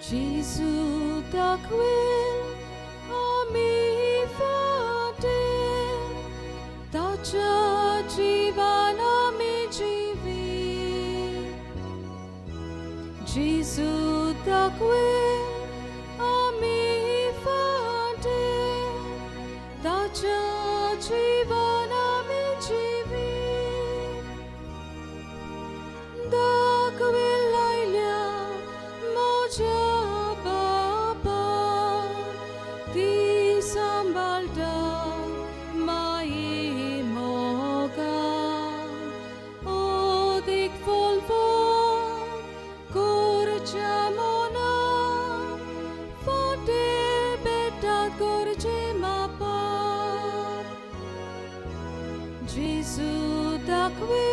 Gesù da quel ami fate da cha jivan ami jivi Gesù da quel ami fate da cha jivan ami jivi da quel laila moja baba di sambalda mai moga odik volvo kurchamona fate beta kurchema pa Gesù da qui